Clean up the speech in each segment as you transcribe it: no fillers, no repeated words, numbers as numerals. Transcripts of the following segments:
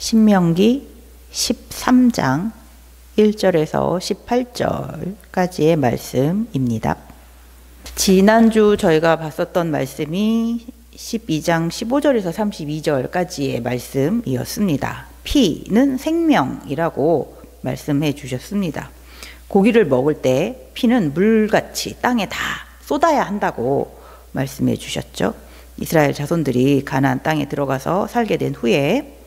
신명기 13장 1절에서 18절까지의 말씀입니다. 지난주 저희가 봤었던 말씀이 12장 15절에서 32절까지의 말씀이었습니다. 피는 생명이라고 말씀해 주셨습니다. 고기를 먹을 때 피는 물같이 땅에 다 쏟아야 한다고 말씀해 주셨죠. 이스라엘 자손들이 가나안 땅에 들어가서 살게 된 후에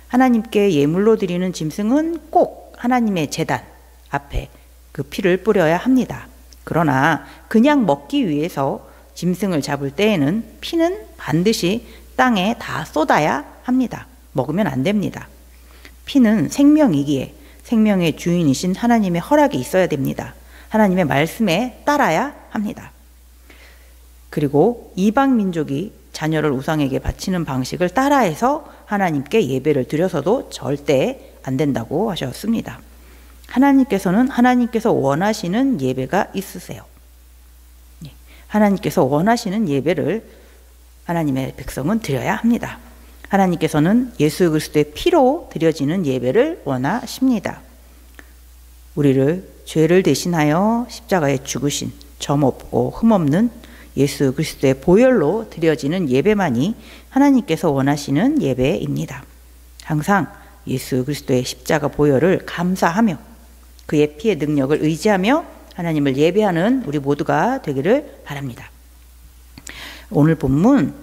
하나님께 예물로 드리는 짐승은 꼭 하나님의 제단 앞에 그 피를 뿌려야 합니다. 그러나 그냥 먹기 위해서 짐승을 잡을 때에는 피는 반드시 땅에 다 쏟아야 합니다. 먹으면 안 됩니다. 피는 생명이기에 생명의 주인이신 하나님의 허락이 있어야 됩니다. 하나님의 말씀에 따라야 합니다. 그리고 이방 민족이 자녀를 우상에게 바치는 방식을 따라해서 하나님께 예배를 드려서도 절대 안 된다고 하셨습니다. 하나님께서 원하시는 예배가 있으세요. 하나님께서 원하시는 예배를 하나님의 백성은 드려야 합니다. 하나님께서는 예수 그리스도의 피로 드려지는 예배를 원하십니다. 우리를 죄를 대신하여 십자가에 죽으신 점 없고 흠 없는 예수 그리스도의 보혈로 드려지는 예배만이 하나님께서 원하시는 예배입니다. 항상 예수 그리스도의 십자가 보혈을 감사하며 그의 피의 능력을 의지하며 하나님을 예배하는 우리 모두가 되기를 바랍니다. 오늘 본문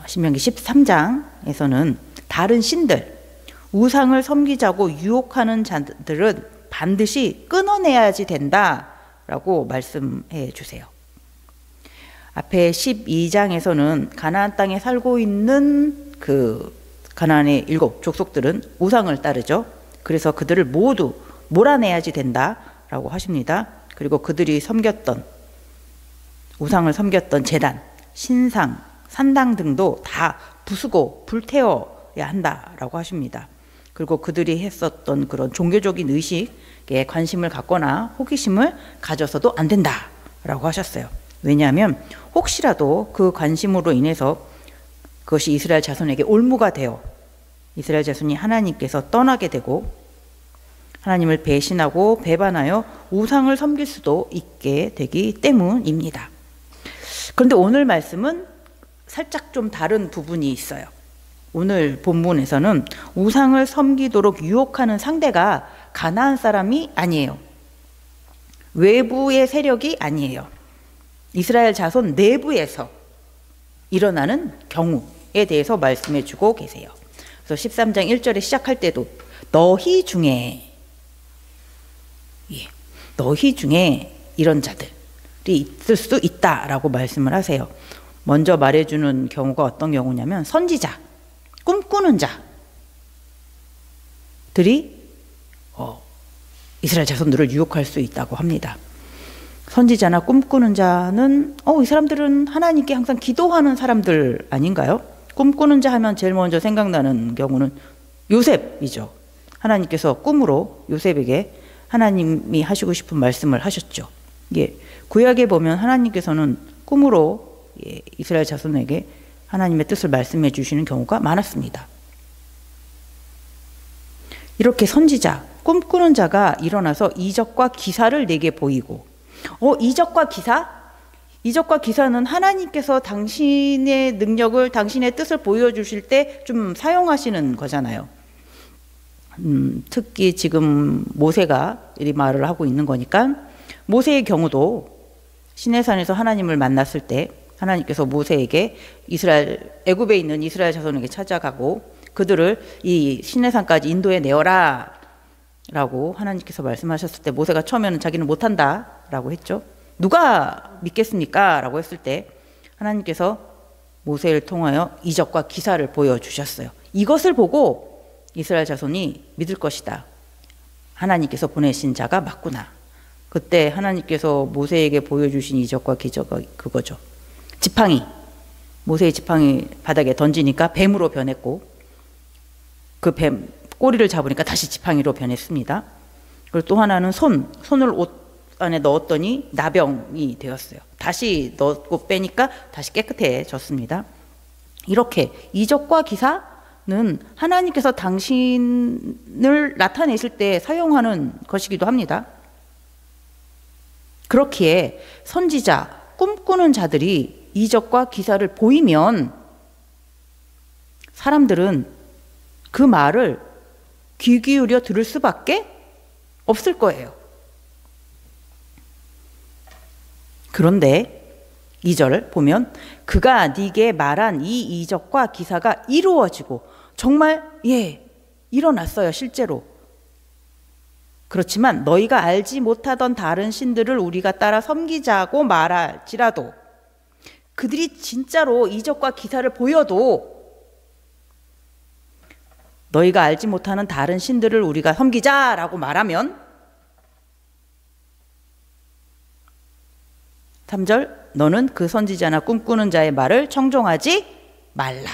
신명기 13장에서는 다른 신들, 우상을 섬기자고 유혹하는 자들은 반드시 끊어내야지 된다라고 말씀해 주세요. 앞에 12장에서는 가나안 땅에 살고 있는 그 가나안의 7 족속들은 우상을 따르죠. 그래서 그들을 모두 몰아내야지 된다라고 하십니다. 그리고 그들이 우상을 섬겼던 제단, 신상, 산당 등도 다 부수고 불태워야 한다라고 하십니다. 그리고 그들이 했었던 그런 종교적인 의식에 관심을 갖거나 호기심을 가져서도 안 된다라고 하셨어요. 왜냐하면 혹시라도 그 관심으로 인해서 그것이 이스라엘 자손에게 올무가 되어 이스라엘 자손이 하나님께서 떠나게 되고 하나님을 배신하고 배반하여 우상을 섬길 수도 있게 되기 때문입니다. 그런데 오늘 말씀은 살짝 좀 다른 부분이 있어요. 오늘 본문에서는 우상을 섬기도록 유혹하는 상대가 가나안 사람이 아니에요. 외부의 세력이 아니에요. 이스라엘 자손 내부에서 일어나는 경우에 대해서 말씀해 주고 계세요. 그래서 13장 1절에 시작할 때도 너희 중에 이런 자들이 있을 수 있다라고 말씀을 하세요. 먼저 말해주는 경우가 어떤 경우냐면 선지자, 꿈꾸는 자들이 이스라엘 자손들을 유혹할 수 있다고 합니다. 선지자나 꿈꾸는 자는 이 사람들은 하나님께 항상 기도하는 사람들 아닌가요? 꿈꾸는 자 하면 제일 먼저 생각나는 경우는 요셉이죠. 하나님께서 꿈으로 요셉에게 하나님이 하시고 싶은 말씀을 하셨죠. 구약에 보면 하나님께서는 꿈으로 이스라엘 자손에게 하나님의 뜻을 말씀해 주시는 경우가 많았습니다. 이렇게 선지자, 꿈꾸는 자가 일어나서 이적과 기사를 내게 보이고 이적과 기사는 하나님께서 당신의 능력을, 당신의 뜻을 보여주실 때 좀 사용하시는 거잖아요. 특히 지금 모세가 이 말을 하고 있는 거니까 모세의 경우도 시내산에서 하나님을 만났을 때 하나님께서 모세에게 애굽에 있는 이스라엘 자손에게 찾아가고 그들을 이 시내산까지 인도해 내어라 라고 하나님께서 말씀하셨을 때 모세가 처음에는 자기는 못한다 라고 했죠. 누가 믿겠습니까? 라고 했을 때 하나님께서 모세를 통하여 이적과 기사를 보여주셨어요. 이것을 보고 이스라엘 자손이 믿을 것이다. 하나님께서 보내신 자가 맞구나. 그때 하나님께서 모세에게 보여주신 이적과 기적가 그거죠. 모세의 지팡이 바닥에 던지니까 뱀으로 변했고 그 뱀 꼬리를 잡으니까 다시 지팡이로 변했습니다. 그리고 또 하나는 손을 옷 안에 넣었더니 나병이 되었어요. 다시 넣고 빼니까 다시 깨끗해졌습니다. 이렇게 이적과 기사 하나님께서 당신을 나타내실 때 사용하는 것이기도 합니다. 그렇기에 선지자, 꿈꾸는 자들이 이적과 기사를 보이면 사람들은 그 말을 귀 기울여 들을 수밖에 없을 거예요. 그런데 2절 보면 그가 네게 말한 이 이적과 기사가 이루어지고 정말 일어났어요. 실제로. 그렇지만 너희가 알지 못하던 다른 신들을 우리가 따라 섬기자고 말할지라도 그들이 진짜로 이적과 기사를 보여도 너희가 알지 못하는 다른 신들을 우리가 섬기자라고 말하면 3절 너는 그 선지자나 꿈꾸는 자의 말을 청종하지 말라.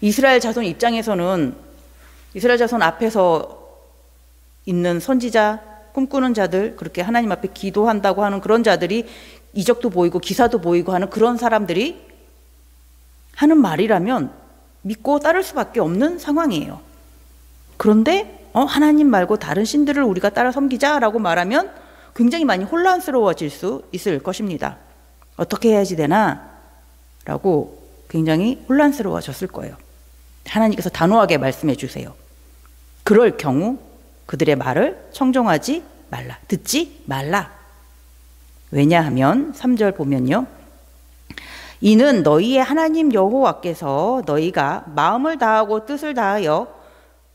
이스라엘 자손 입장에서는 이스라엘 자손 앞에서 있는 선지자, 꿈꾸는 자들, 그렇게 하나님 앞에 기도한다고 하는 그런 자들이 이적도 보이고 기사도 보이고 하는 그런 사람들이 하는 말이라면 믿고 따를 수밖에 없는 상황이에요. 그런데 하나님 말고 다른 신들을 우리가 따라 섬기자라고 말하면 굉장히 많이 혼란스러워질 수 있을 것입니다. 어떻게 해야지 되나? 라고 굉장히 혼란스러워졌을 거예요. 하나님께서 단호하게 말씀해 주세요. 그럴 경우 그들의 말을 청종하지 말라. 듣지 말라. 왜냐하면 3절 보면요. 이는 너희의 하나님 여호와께서 너희가 마음을 다하고 뜻을 다하여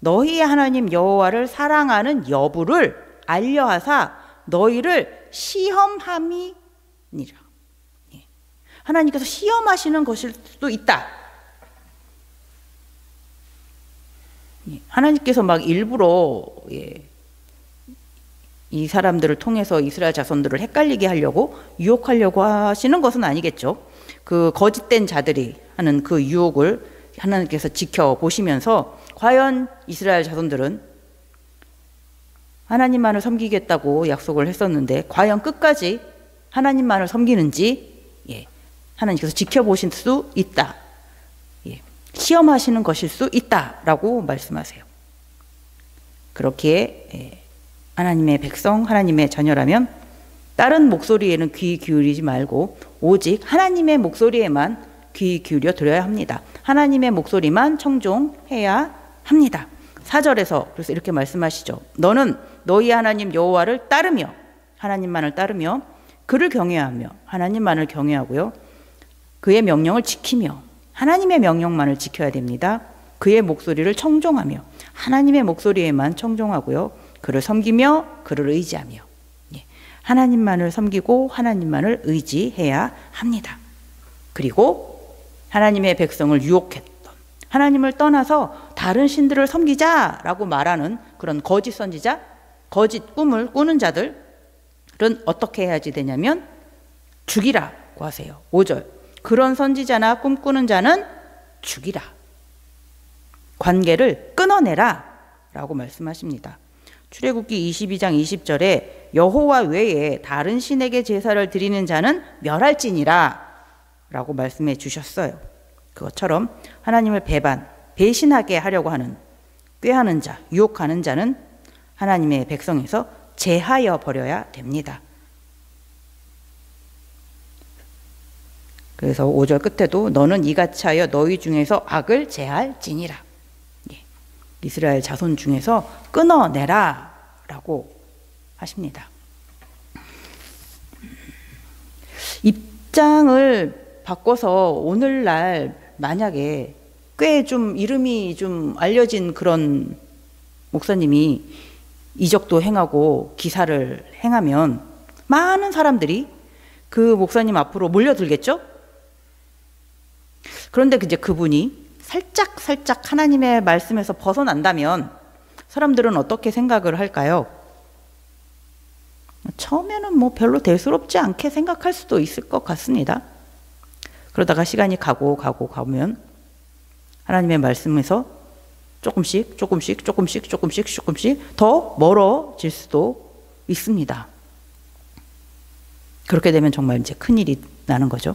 너희의 하나님 여호와를 사랑하는 여부를 알려하사 너희를 시험함이니라. 하나님께서 시험하시는 것일 수도 있다. 하나님께서 막 일부러 이 사람들을 통해서 이스라엘 자손들을 헷갈리게 하려고 유혹하려고 하시는 것은 아니겠죠. 그 거짓된 자들이 하는 그 유혹을 하나님께서 지켜보시면서 과연 이스라엘 자손들은 하나님만을 섬기겠다고 약속을 했었는데 과연 끝까지 하나님만을 섬기는지 하나님께서 지켜보실 수 있다. 시험하시는 것일 수 있다라고 말씀하세요. 그렇기에 하나님의 백성, 하나님의 자녀라면 다른 목소리에는 귀 기울이지 말고 오직 하나님의 목소리에만 귀 기울여 드려야 합니다. 하나님의 목소리만 청종해야 합니다. 4절에서 그래서 이렇게 말씀하시죠. 너는 너희 하나님 여호와를 따르며 하나님만을 따르며 그를 경외하며 하나님만을 경외하고요. 그의 명령을 지키며 하나님의 명령만을 지켜야 됩니다. 그의 목소리를 청종하며 하나님의 목소리에만 청종하고요. 그를 섬기며 그를 의지하며 하나님만을 섬기고 하나님만을 의지해야 합니다. 그리고 하나님의 백성을 유혹했던 하나님을 떠나서 다른 신들을 섬기자라고 말하는 그런 거짓 선지자, 거짓 꿈을 꾸는 자들은 어떻게 해야지 되냐면 죽이라고 하세요. 5절 그런 선지자나 꿈꾸는 자는 죽이라. 관계를 끊어내라 라고 말씀하십니다. 출애굽기 22장 20절에 여호와 외에 다른 신에게 제사를 드리는 자는 멸할지니라 라고 말씀해 주셨어요. 그것처럼 하나님을 배신하게 하려고 하는 꾀하는 자, 유혹하는 자는 하나님의 백성에서 제하여 버려야 됩니다. 그래서 5절 끝에도 너는 이같이 하여 너희 중에서 악을 제할지니라. 이스라엘 자손 중에서 끊어내라 라고 하십니다. 입장을 바꿔서 오늘날 만약에 꽤 좀 이름이 좀 알려진 그런 목사님이 이적도 행하고 기사를 행하면 많은 사람들이 그 목사님 앞으로 몰려들겠죠? 그런데 이제 그분이 살짝 하나님의 말씀에서 벗어난다면 사람들은 어떻게 생각을 할까요? 처음에는 뭐 별로 대수롭지 않게 생각할 수도 있을 것 같습니다. 그러다가 시간이 가면 하나님의 말씀에서 조금씩 더 멀어질 수도 있습니다. 그렇게 되면 정말 이제 큰일이 나는 거죠.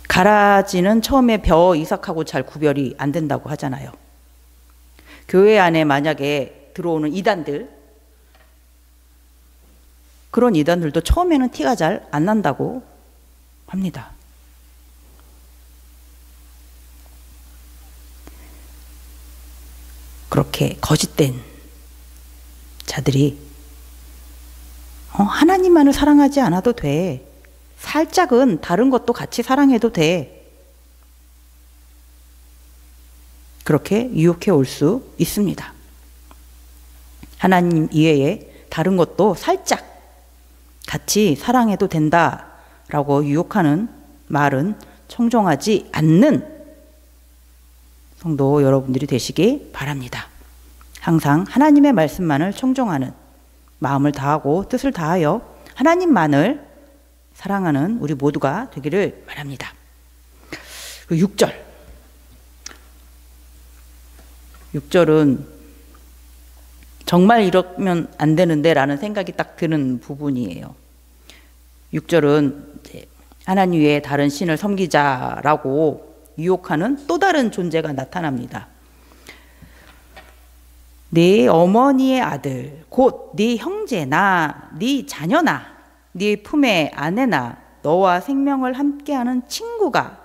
가라지는 처음에 벼 이삭하고 잘 구별이 안 된다고 하잖아요. 교회 안에 만약에 들어오는 이단들, 그런 이단들도 처음에는 티가 잘 안 난다고 합니다. 그렇게 거짓된 자들이 하나님만을 사랑하지 않아도 돼. 살짝은 다른 것도 같이 사랑해도 돼. 그렇게 유혹해 올 수 있습니다. 하나님 이외에 다른 것도 살짝 같이 사랑해도 된다라고 유혹하는 말은 청종하지 않는 성도 여러분들이 되시기 바랍니다. 항상 하나님의 말씀만을 청종하는, 마음을 다하고 뜻을 다하여 하나님만을 사랑하는 우리 모두가 되기를 바랍니다. 6절은 정말 이러면 안 되는데 라는 생각이 딱 드는 부분이에요. 6절은 하나님 외에 다른 신을 섬기자라고 유혹하는 또 다른 존재가 나타납니다. 네 어머니의 아들 곧 네 형제나 네 자녀나 네 품의 아내나 너와 생명을 함께하는 친구가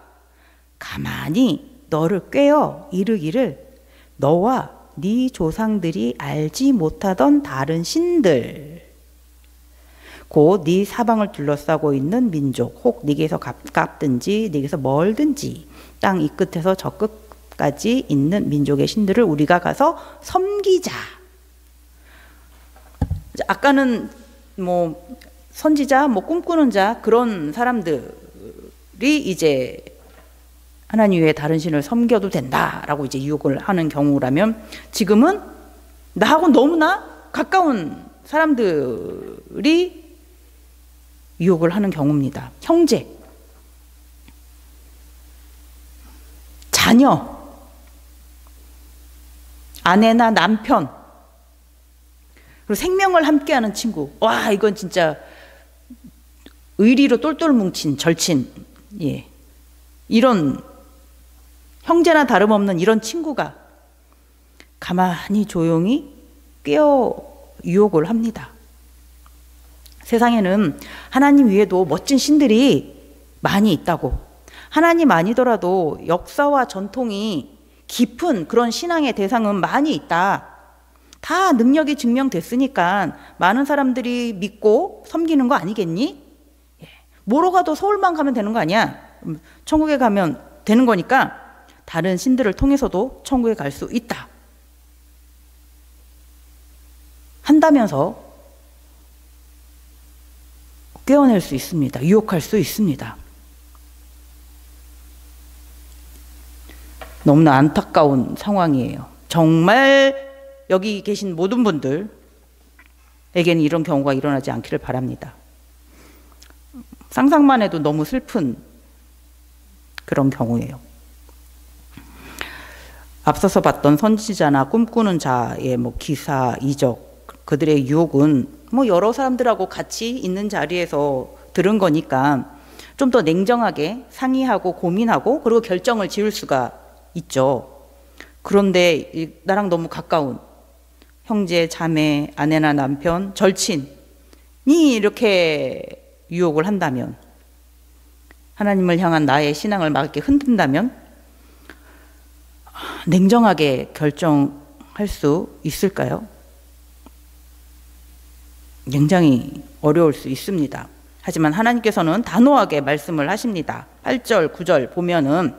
가만히 너를 꾀어 이르기를 너와 네 조상들이 알지 못하던 다른 신들 곧 네 사방을 둘러싸고 있는 민족 혹 네게서 가깝든지 네게서 멀든지 땅 이 끝에서 저 끝까지 있는 민족의 신들을 우리가 가서 섬기자. 아까는 뭐 선지자, 뭐 꿈꾸는 자 그런 사람들이 이제 하나님 외에 다른 신을 섬겨도 된다라고 이제 유혹을 하는 경우라면, 지금은 나하고 너무나 가까운 사람들이 유혹을 하는 경우입니다. 형제, 자녀, 아내나 남편, 그리고 생명을 함께하는 친구. 와, 이건 진짜 의리로 똘똘 뭉친 절친, 예, 이런 형제나 다름없는 이런 친구가 가만히 조용히 꿰어 유혹을 합니다. 세상에는 하나님 외에도 멋진 신들이 많이 있다고, 하나님 아니더라도 역사와 전통이 깊은 그런 신앙의 대상은 많이 있다. 다 능력이 증명됐으니까 많은 사람들이 믿고 섬기는 거 아니겠니? 뭐로 가도 서울만 가면 되는 거 아니야? 천국에 가면 되는 거니까 다른 신들을 통해서도 천국에 갈 수 있다 한다면서 꿰어낼 수 있습니다. 유혹할 수 있습니다. 너무나 안타까운 상황이에요. 정말 여기 계신 모든 분들에게는 이런 경우가 일어나지 않기를 바랍니다. 상상만 해도 너무 슬픈 그런 경우예요. 앞서서 봤던 선지자나 꿈꾸는 자의 뭐 기사, 이적, 그들의 유혹은 뭐 여러 사람들하고 같이 있는 자리에서 들은 거니까 좀 더 냉정하게 상의하고 고민하고 그리고 결정을 지을 수가 있죠. 그런데 나랑 너무 가까운 형제, 자매, 아내나 남편, 절친이 이렇게 유혹을 한다면, 하나님을 향한 나의 신앙을 막 이렇게 흔든다면 냉정하게 결정할 수 있을까요? 굉장히 어려울 수 있습니다. 하지만 하나님께서는 단호하게 말씀을 하십니다. 8절, 9절 보면은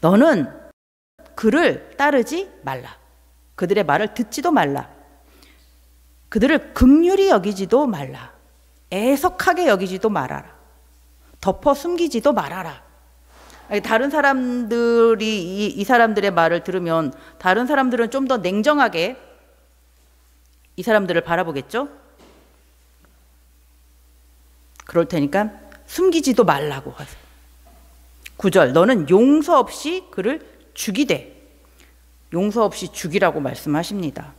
너는 그를 따르지 말라. 그들의 말을 듣지도 말라. 그들을 긍휼히 여기지도 말라. 애석하게 여기지도 말아라. 덮어 숨기지도 말아라. 다른 사람들이 이 사람들의 말을 들으면 다른 사람들은 좀 더 냉정하게 이 사람들을 바라보겠죠? 그럴 테니까 숨기지도 말라고 하세요. 9절, 너는 용서 없이 그를 죽이되. 용서 없이 죽이라고 말씀하십니다.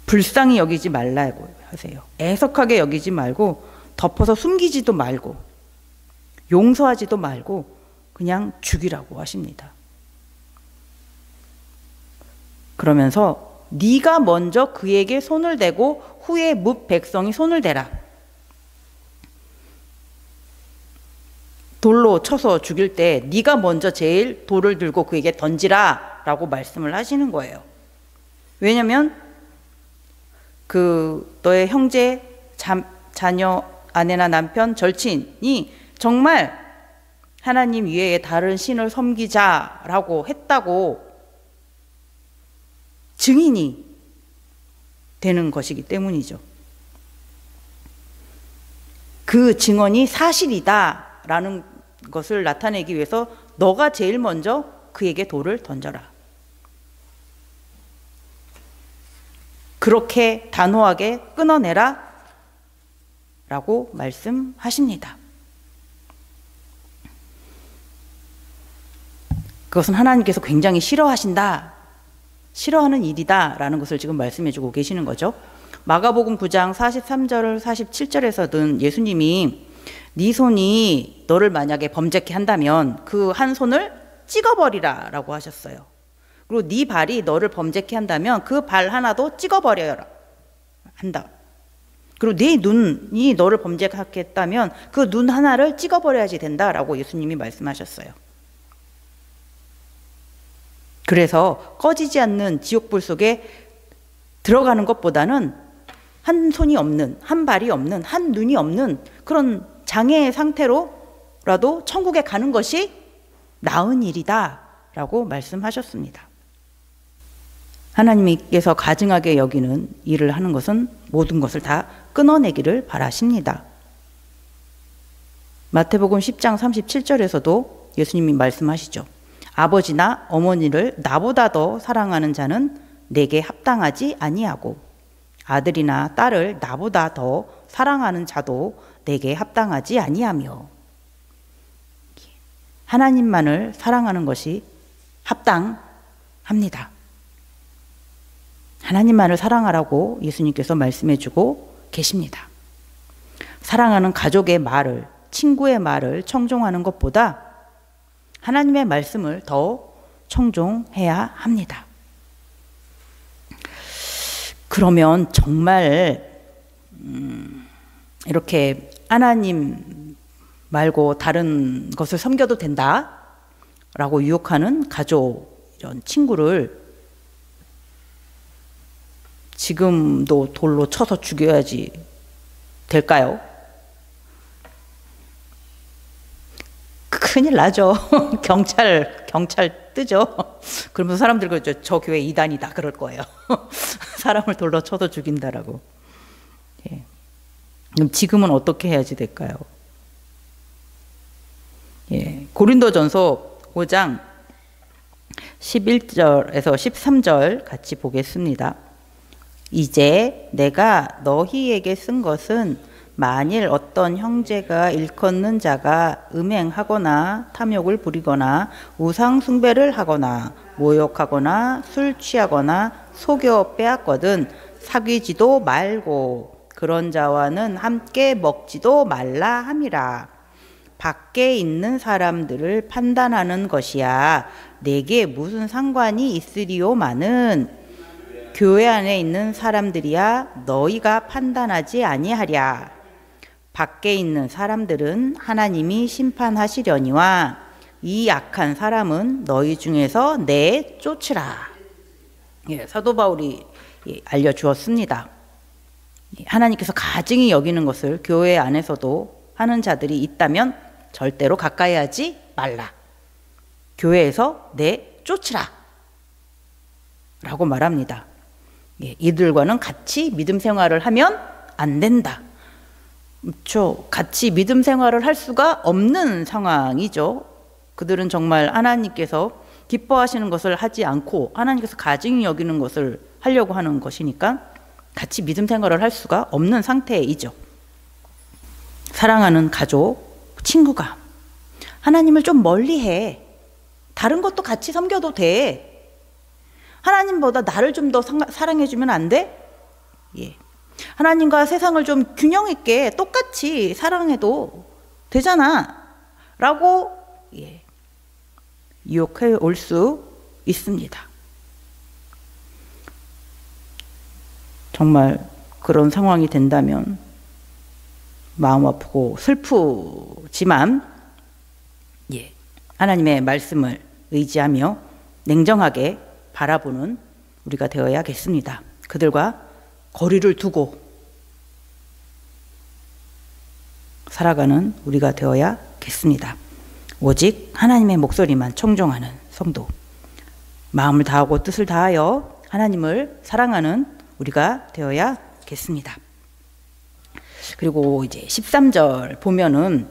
불쌍히 여기지 말라고 하세요. 애석하게 여기지 말고 덮어서 숨기지도 말고 용서하지도 말고 그냥 죽이라고 하십니다. 그러면서 네가 먼저 그에게 손을 대고 후에 뭇 백성이 손을 대라. 돌로 쳐서 죽일 때 네가 먼저 제일 돌을 들고 그에게 던지라 라고 말씀을 하시는 거예요. 왜냐하면 너의 형제, 자녀, 아내나 남편, 절친이 정말 하나님 외에 다른 신을 섬기자라고 했다고 증인이 되는 것이기 때문이죠. 그 증언이 사실이다라는 것을 나타내기 위해서 너가 제일 먼저 그에게 돌을 던져라. 그렇게 단호하게 끊어내라 라고 말씀하십니다. 그것은 하나님께서 굉장히 싫어하신다, 싫어하는 일이다 라는 것을 지금 말씀해 주고 계시는 거죠. 마가복음 9장 43절 47절에서는 예수님이 네 손이 너를 만약에 범죄케 한다면 그 한 손을 찍어버리라 라고 하셨어요. 그리고 네 발이 너를 범죄케 한다면 그 발 하나도 찍어버려야 한다. 그리고 네 눈이 너를 범죄케 했다면 그 눈 하나를 찍어버려야지 된다라고 예수님이 말씀하셨어요. 그래서 꺼지지 않는 지옥불 속에 들어가는 것보다는 한 손이 없는, 한 발이 없는, 한 눈이 없는 그런 장애의 상태로라도 천국에 가는 것이 나은 일이다라고 말씀하셨습니다. 하나님께서 가증하게 여기는 일을 하는 것은 모든 것을 다 끊어내기를 바라십니다. 마태복음 10장 37절에서도 예수님이 말씀하시죠. 아버지나 어머니를 나보다 더 사랑하는 자는 내게 합당하지 아니하고 아들이나 딸을 나보다 더 사랑하는 자도 내게 합당하지 아니하며. 하나님만을 사랑하는 것이 합당합니다. 하나님만을 사랑하라고 예수님께서 말씀해 주고 계십니다. 사랑하는 가족의 말을, 친구의 말을 청종하는 것보다 하나님의 말씀을 더 청종해야 합니다. 그러면 정말 이렇게 하나님 말고 다른 것을 섬겨도 된다라고 유혹하는 가족, 이런 친구를 지금도 돌로 쳐서 죽여야지 될까요? 큰일 나죠. 경찰 뜨죠. 그러면서 사람들 그러죠. 저 교회 이단이다 그럴 거예요. 사람을 돌로 쳐서 죽인다라고. 예. 그럼 지금은 어떻게 해야지 될까요? 예. 고린도전서 5장 11절에서 13절 같이 보겠습니다. 이제 내가 너희에게 쓴 것은 만일 어떤 형제가 일컫는 자가 음행하거나 탐욕을 부리거나 우상 숭배를 하거나 모욕하거나 술 취하거나 속여 빼앗거든 사귀지도 말고 그런 자와는 함께 먹지도 말라 함이라. 밖에 있는 사람들을 판단하는 것이야 내게 무슨 상관이 있으리요마는 교회 안에 있는 사람들이야 너희가 판단하지 아니하랴. 밖에 있는 사람들은 하나님이 심판하시려니와 이 악한 사람은 너희 중에서 내쫓으라. 예, 사도 바울이 알려주었습니다. 하나님께서 가증히 여기는 것을 교회 안에서도 하는 자들이 있다면 절대로 가까이 하지 말라. 교회에서 내쫓으라 라고 말합니다. 예, 이들과는 같이 믿음 생활을 하면 안 된다. 그렇죠. 같이 믿음 생활을 할 수가 없는 상황이죠. 그들은 정말 하나님께서 기뻐하시는 것을 하지 않고 하나님께서 가증히 여기는 것을 하려고 하는 것이니까 같이 믿음 생활을 할 수가 없는 상태이죠. 사랑하는 가족, 친구가 하나님을 좀 멀리해. 다른 것도 같이 섬겨도 돼. 하나님보다 나를 좀 더 사랑해주면 안 돼? 예. 하나님과 세상을 좀 균형 있게 똑같이 사랑해도 되잖아 라고 유혹해 올 수 있습니다. 정말 그런 상황이 된다면 마음 아프고 슬프지만 하나님의 말씀을 의지하며 냉정하게 바라보는 우리가 되어야겠습니다. 그들과 거리를 두고 살아가는 우리가 되어야겠습니다. 오직 하나님의 목소리만 청종하는 성도, 마음을 다하고 뜻을 다하여 하나님을 사랑하는 우리가 되어야겠습니다. 그리고 이제 13절 보면은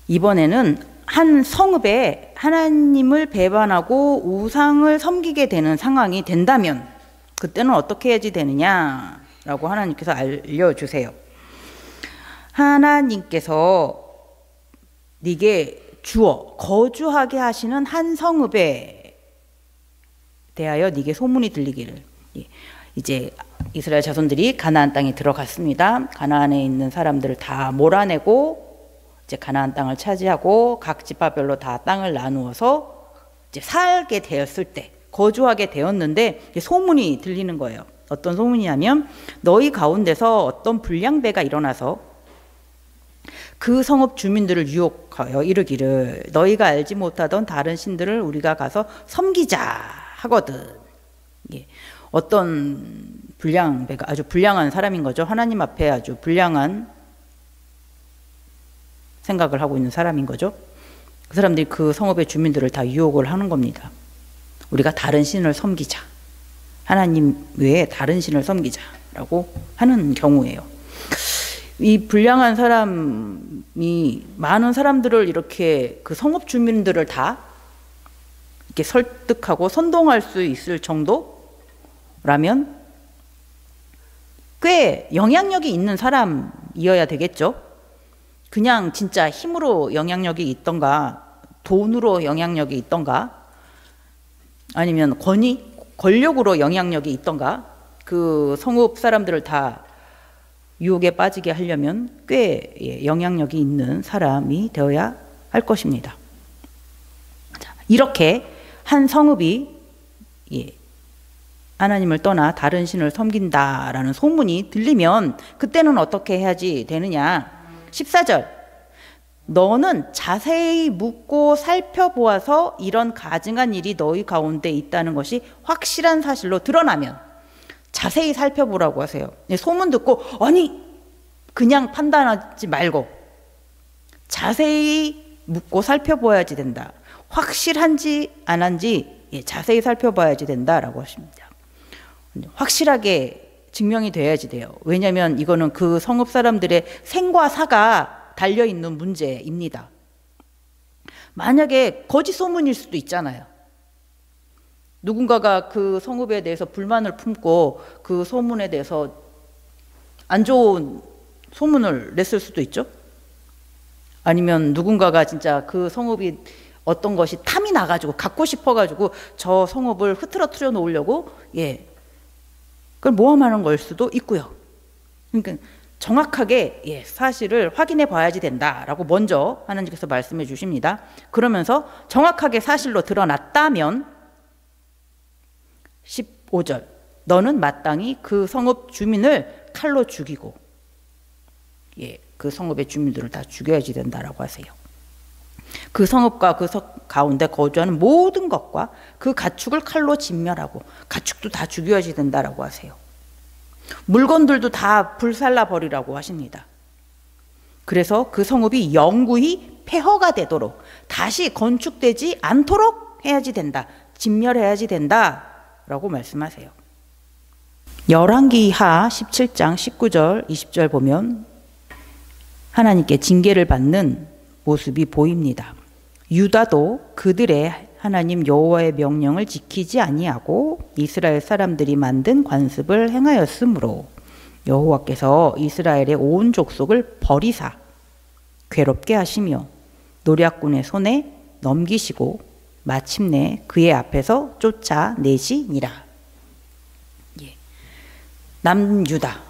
이번에는 한 성읍에 하나님을 배반하고 우상을 섬기게 되는 상황이 된다면 그때는 어떻게 해야지 되느냐라고 하나님께서 알려주세요. 하나님께서 네게 주어 거주하게 하시는 한 성읍에 대하여 네게 소문이 들리기를. 이제 이스라엘 자손들이 가나안 땅에 들어갔습니다. 가나안에 있는 사람들을 다 몰아내고 이제 가나안 땅을 차지하고 각 지파별로 다 땅을 나누어서 이제 살게 되었을 때, 거주하게 되었는데 소문이 들리는 거예요. 어떤 소문이냐면 너희 가운데서 어떤 불량배가 일어나서 그 성읍 주민들을 유혹하여 이르기를 너희가 알지 못하던 다른 신들을 우리가 가서 섬기자 하거든. 어떤 불량배가, 아주 불량한 사람인 거죠. 하나님 앞에 아주 불량한 생각을 하고 있는 사람인 거죠. 그 사람들이 그 성읍의 주민들을 다 유혹을 하는 겁니다. 우리가 다른 신을 섬기자, 하나님 외에 다른 신을 섬기자라고 하는 경우예요. 이 불량한 사람이 많은 사람들을 이렇게 그 성읍 주민들을 다 이렇게 설득하고 선동할 수 있을 정도라면 꽤 영향력이 있는 사람이어야 되겠죠. 그냥 진짜 힘으로 영향력이 있던가 돈으로 영향력이 있던가 아니면 권력으로 영향력이 있던가 그 성읍 사람들을 다 유혹에 빠지게 하려면 꽤 영향력이 있는 사람이 되어야 할 것입니다. 이렇게 한 성읍이 하나님을 떠나 다른 신을 섬긴다라는 소문이 들리면 그때는 어떻게 해야지 되느냐. 14절, 너는 자세히 묻고 살펴보아서 이런 가증한 일이 너희 가운데 있다는 것이 확실한 사실로 드러나면, 자세히 살펴보라고 하세요. 소문 듣고 아니 그냥 판단하지 말고 자세히 묻고 살펴봐야지 된다. 확실한지 안 한지 자세히 살펴봐야지 된다라고 하십니다. 확실하게 증명이 돼야지 돼요. 왜냐하면 이거는 그 성읍 사람들의 생과 사가 달려있는 문제입니다. 만약에 거짓 소문일 수도 있잖아요. 누군가가 그 성읍에 대해서 불만을 품고 그 소문에 대해서 안 좋은 소문을 냈을 수도 있죠. 아니면 누군가가 진짜 그 성읍이 어떤 것이 탐이 나가지고 갖고 싶어가지고 저 성읍을 흐트러뜨려 놓으려고 그걸 모함하는 걸 수도 있고요. 그러니까 정확하게 사실을 확인해 봐야지 된다라고 먼저 하나님께서 말씀해 주십니다. 그러면서 정확하게 사실로 드러났다면 15절, 너는 마땅히 그 성읍 주민을 칼로 죽이고 그 성읍의 주민들을 다 죽여야지 된다라고 하세요. 그 성읍과 그 가운데 거주하는 모든 것과 그 가축을 칼로 진멸하고 가축도 다 죽여야지 된다라고 하세요. 물건들도 다 불살라 버리라고 하십니다. 그래서 그 성읍이 영구히 폐허가 되도록 다시 건축되지 않도록 해야지 된다. 진멸해야지 된다라고 말씀하세요. 열왕기하 17장 19절 20절 보면 하나님께 징계를 받는 모습이 보입니다. 유다도 그들의 하나님 여호와의 명령을 지키지 아니하고 이스라엘 사람들이 만든 관습을 행하였으므로 여호와께서 이스라엘의 온 족속을 버리사 괴롭게 하시며 노략군의 손에 넘기시고 마침내 그의 앞에서 쫓아내시니라. 남유다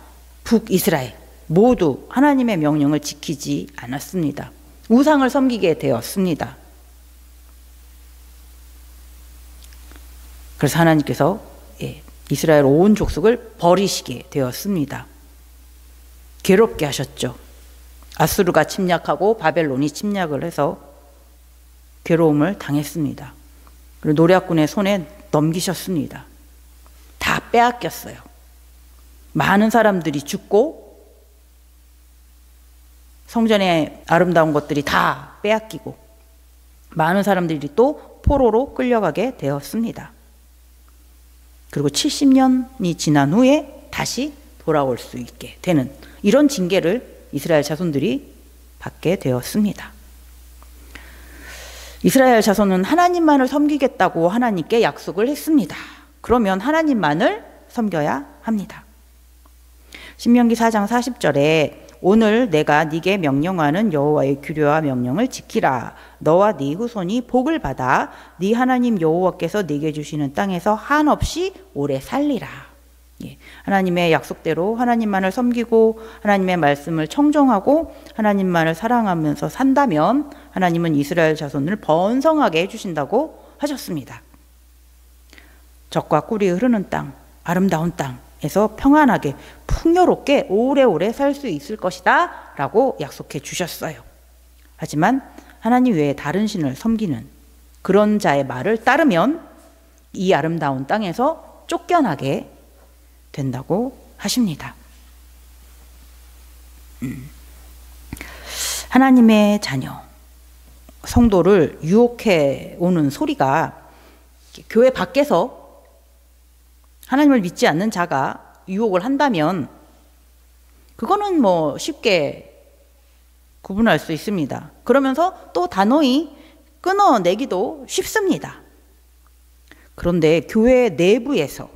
북이스라엘 모두 하나님의 명령을 지키지 않았습니다. 우상을 섬기게 되었습니다. 그래서 하나님께서 이스라엘 온 족속을 버리시게 되었습니다. 괴롭게 하셨죠. 아수르가 침략하고 바벨론이 침략을 해서 괴로움을 당했습니다. 그리고 노략군의 손에 넘기셨습니다. 다 빼앗겼어요. 많은 사람들이 죽고 성전의 아름다운 것들이 다 빼앗기고 많은 사람들이 또 포로로 끌려가게 되었습니다. 그리고 70년이 지난 후에 다시 돌아올 수 있게 되는 이런 징계를 이스라엘 자손들이 받게 되었습니다. 이스라엘 자손은 하나님만을 섬기겠다고 하나님께 약속을 했습니다. 그러면 하나님만을 섬겨야 합니다. 신명기 4장 40절에 오늘 내가 네게 명령하는 여호와의 규례와 명령을 지키라. 너와 네 후손이 복을 받아 네 하나님 여호와께서 네게 주시는 땅에서 한없이 오래 살리라. 하나님의 약속대로 하나님만을 섬기고 하나님의 말씀을 청정하고 하나님만을 사랑하면서 산다면 하나님은 이스라엘 자손을 번성하게 해주신다고 하셨습니다. 젖과 꿀이 흐르는 땅, 아름다운 땅에서 평안하게 풍요롭게 오래오래 살 수 있을 것이다 라고 약속해 주셨어요. 하지만 하나님 외에 다른 신을 섬기는 그런 자의 말을 따르면 이 아름다운 땅에서 쫓겨나게 된다고 하십니다. 하나님의 자녀, 성도를 유혹해 오는 소리가 교회 밖에서 하나님을 믿지 않는 자가 유혹을 한다면 그거는 쉽게 구분할 수 있습니다. 그러면서 또 단호히 끊어내기도 쉽습니다. 그런데 교회 내부에서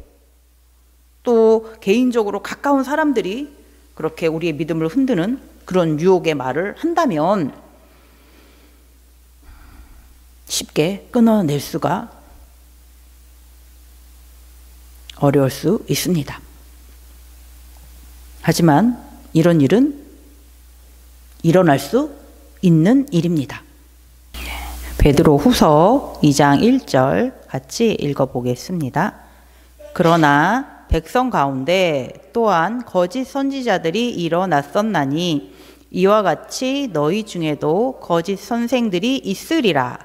또 개인적으로 가까운 사람들이 그렇게 우리의 믿음을 흔드는 그런 유혹의 말을 한다면 쉽게 끊어낼 수가 어려울 수 있습니다. 하지만 이런 일은 일어날 수 있는 일입니다. 베드로 후서 2장 1절 같이 읽어보겠습니다. 그러나 백성 가운데 또한 거짓 선지자들이 일어났었나니 이와 같이 너희 중에도 거짓 선생들이 있으리라.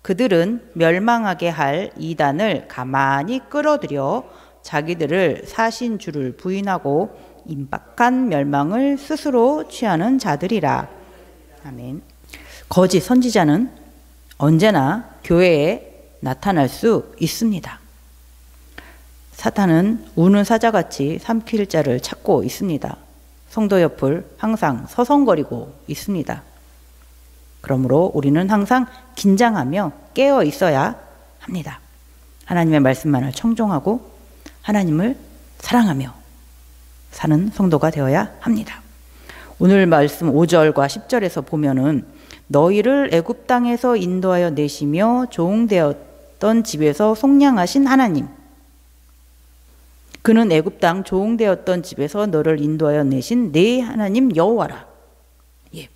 그들은 멸망하게 할 이단을 가만히 끌어들여 자기들을 사신 줄을 부인하고 임박한 멸망을 스스로 취하는 자들이라. 아멘. 거짓 선지자는 언제나 교회에 나타날 수 있습니다. 사탄은 우는 사자같이 삼킬 자를 찾고 있습니다. 성도 옆을 항상 서성거리고 있습니다. 그러므로 우리는 항상 긴장하며 깨어 있어야 합니다. 하나님의 말씀만을 청종하고 하나님을 사랑하며 사는 성도가 되어야 합니다. 오늘 말씀 5절과 10절에서 보면은 너희를 애굽 땅에서 인도하여 내시며 종되었던 집에서 속량하신 하나님, 그는 애굽 땅 종되었던 집에서 너를 인도하여 내신 네 하나님 여호와라. 예.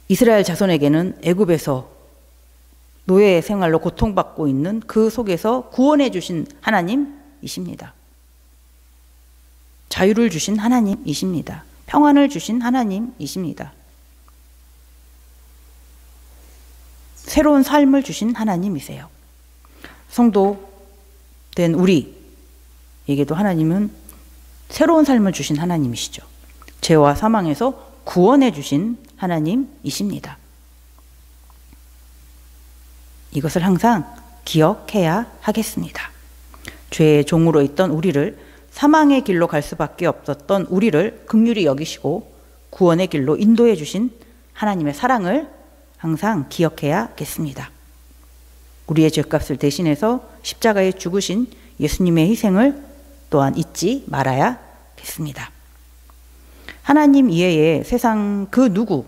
이스라엘 자손에게는 애굽에서 노예 생활로 고통받고 있는 그 속에서 구원해 주신 하나님이십니다. 자유를 주신 하나님이십니다. 평안을 주신 하나님이십니다. 새로운 삶을 주신 하나님이세요. 성도 된 우리에게도 하나님은 새로운 삶을 주신 하나님이시죠. 죄와 사망에서 구원해 주신 하나님이십니다. 이것을 항상 기억해야 하겠습니다. 죄의 종으로 있던 우리를, 사망의 길로 갈 수밖에 없었던 우리를 긍휼히 여기시고 구원의 길로 인도해 주신 하나님의 사랑을 항상 기억해야겠습니다. 우리의 죄값을 대신해서 십자가에 죽으신 예수님의 희생을 또한 잊지 말아야겠습니다. 하나님 이외에 세상 그 누구,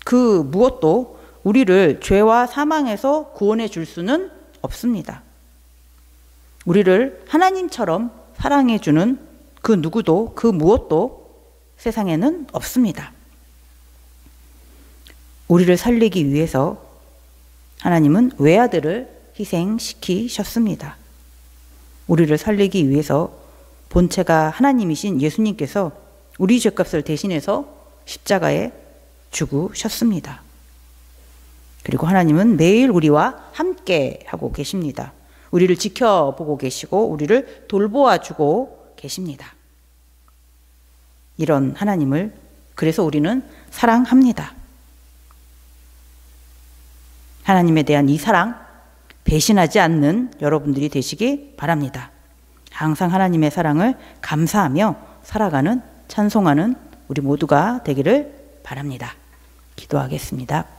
그 무엇도 우리를 죄와 사망에서 구원해 줄 수는 없습니다. 우리를 하나님처럼 사랑해 주는 그 누구도 그 무엇도 세상에는 없습니다. 우리를 살리기 위해서 하나님은 외아들을 희생시키셨습니다. 우리를 살리기 위해서 본체가 하나님이신 예수님께서 우리 죄값을 대신해서 십자가에 죽으셨습니다. 그리고 하나님은 매일 우리와 함께 하고 계십니다. 우리를 지켜보고 계시고 우리를 돌보아주고 계십니다. 이런 하나님을 그래서 우리는 사랑합니다. 하나님에 대한 이 사랑 배신하지 않는 여러분들이 되시기 바랍니다. 항상 하나님의 사랑을 감사하며 살아가는 찬송하는 우리 모두가 되기를 바랍니다. 기도하겠습니다.